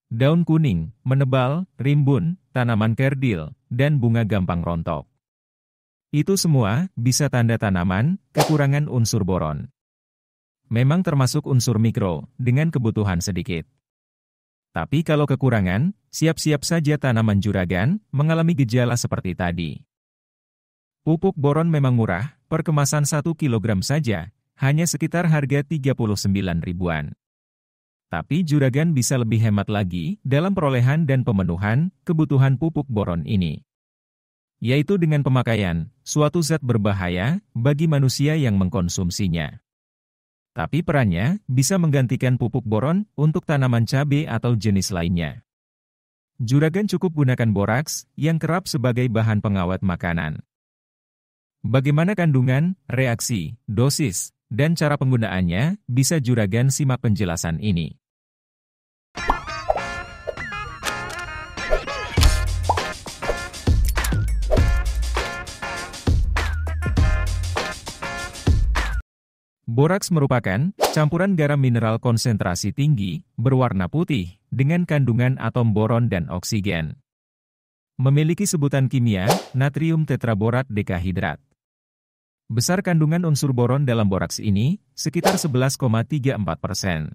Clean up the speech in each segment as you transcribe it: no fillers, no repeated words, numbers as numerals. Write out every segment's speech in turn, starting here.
daun kuning, menebal, rimbun, tanaman kerdil, dan bunga gampang rontok. Itu semua bisa tanda tanaman kekurangan unsur boron. Memang termasuk unsur mikro, dengan kebutuhan sedikit. Tapi kalau kekurangan, siap-siap saja tanaman juragan mengalami gejala seperti tadi. Pupuk boron memang murah, per kemasan 1 kilogram saja, hanya sekitar harga 39 ribuan. Tapi juragan bisa lebih hemat lagi dalam perolehan dan pemenuhan kebutuhan pupuk boron ini. Yaitu dengan pemakaian suatu zat berbahaya bagi manusia yang mengkonsumsinya. Tapi perannya bisa menggantikan pupuk boron untuk tanaman cabai atau jenis lainnya. Juragan cukup gunakan boraks yang kerap sebagai bahan pengawet makanan. Bagaimana kandungan, reaksi, dosis, dan cara penggunaannya, bisa juragan simak penjelasan ini. Boraks merupakan campuran garam mineral konsentrasi tinggi, berwarna putih, dengan kandungan atom boron dan oksigen. Memiliki sebutan kimia, natrium tetraborat dekahidrat. Besar kandungan unsur boron dalam boraks ini, sekitar 11,34%.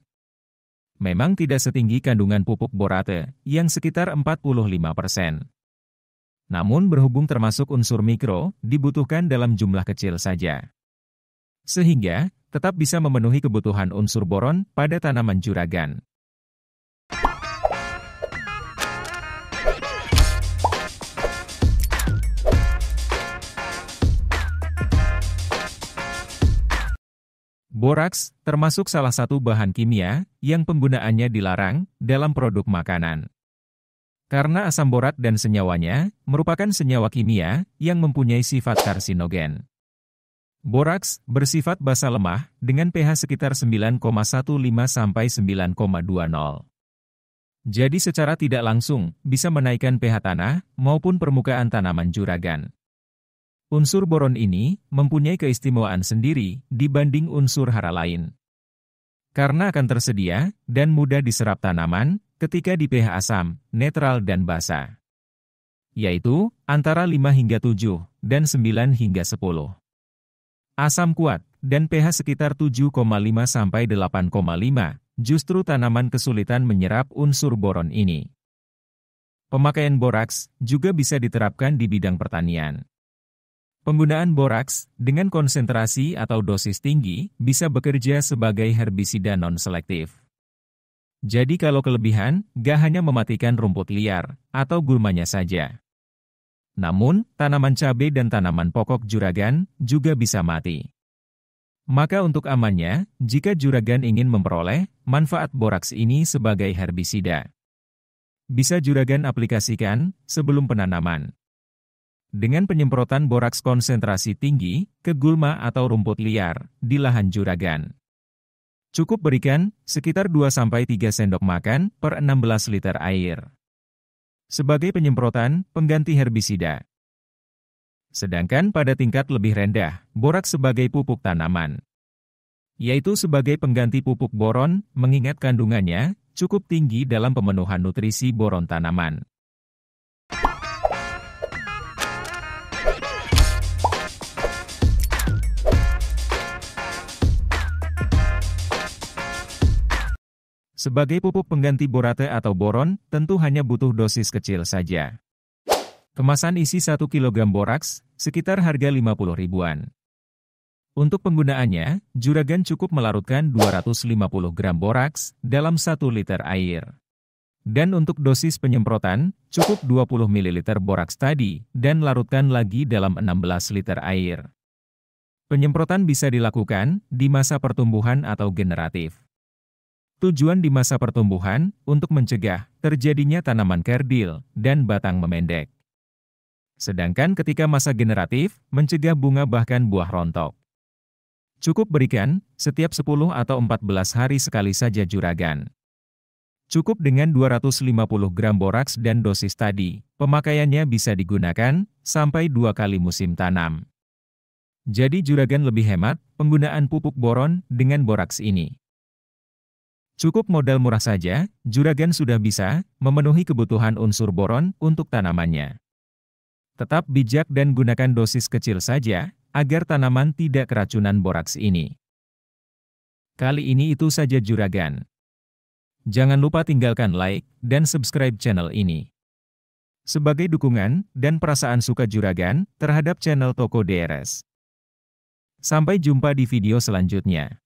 Memang tidak setinggi kandungan pupuk borate, yang sekitar 45%. Namun berhubung termasuk unsur mikro, dibutuhkan dalam jumlah kecil saja. Sehingga, tetap bisa memenuhi kebutuhan unsur boron pada tanaman juragan. Boraks termasuk salah satu bahan kimia yang penggunaannya dilarang dalam produk makanan. Karena asam borat dan senyawanya merupakan senyawa kimia yang mempunyai sifat karsinogen. Boraks bersifat basa lemah dengan pH sekitar 9,15 sampai 9,20. Jadi secara tidak langsung bisa menaikkan pH tanah maupun permukaan tanaman juragan. Unsur boron ini mempunyai keistimewaan sendiri dibanding unsur hara lain. Karena akan tersedia dan mudah diserap tanaman ketika di pH asam, netral dan basa. Yaitu antara 5 hingga 7 dan 9 hingga 10. Asam kuat, dan pH sekitar 7,5 sampai 8,5, justru tanaman kesulitan menyerap unsur boron ini. Pemakaian boraks juga bisa diterapkan di bidang pertanian. Penggunaan boraks dengan konsentrasi atau dosis tinggi bisa bekerja sebagai herbisida non-selektif. Jadi kalau kelebihan, gak hanya mematikan rumput liar atau gulmanya saja. Namun, tanaman cabai dan tanaman pokok juragan juga bisa mati. Maka untuk amannya, jika juragan ingin memperoleh manfaat boraks ini sebagai herbisida, bisa juragan aplikasikan sebelum penanaman. Dengan penyemprotan boraks konsentrasi tinggi ke gulma atau rumput liar di lahan juragan. Cukup berikan sekitar 2-3 sendok makan per 16 liter air. Sebagai penyemprotan pengganti herbisida. Sedangkan pada tingkat lebih rendah, boraks sebagai pupuk tanaman. Yaitu sebagai pengganti pupuk boron, mengingat kandungannya cukup tinggi dalam pemenuhan nutrisi boron tanaman. Sebagai pupuk pengganti borate atau boron, tentu hanya butuh dosis kecil saja. Kemasan isi 1 kg boraks, sekitar harga 50 ribuan. Untuk penggunaannya, juragan cukup melarutkan 250 gram boraks dalam 1 liter air. Dan untuk dosis penyemprotan, cukup 20 ml boraks tadi, dan larutkan lagi dalam 16 liter air. Penyemprotan bisa dilakukan di masa pertumbuhan atau generatif. Tujuan di masa pertumbuhan untuk mencegah terjadinya tanaman kerdil dan batang memendek. Sedangkan ketika masa generatif, mencegah bunga bahkan buah rontok. Cukup berikan setiap 10 atau 14 hari sekali saja juragan. Cukup dengan 250 gram boraks dan dosis tadi, pemakaiannya bisa digunakan sampai 2 kali musim tanam. Jadi juragan lebih hemat penggunaan pupuk boron dengan boraks ini. Cukup modal murah saja, Juragan sudah bisa memenuhi kebutuhan unsur boron untuk tanamannya. Tetap bijak dan gunakan dosis kecil saja, agar tanaman tidak keracunan boraks ini. Kali ini itu saja Juragan. Jangan lupa tinggalkan like dan subscribe channel ini. Sebagai dukungan dan perasaan suka Juragan terhadap channel Toko DRS. Sampai jumpa di video selanjutnya.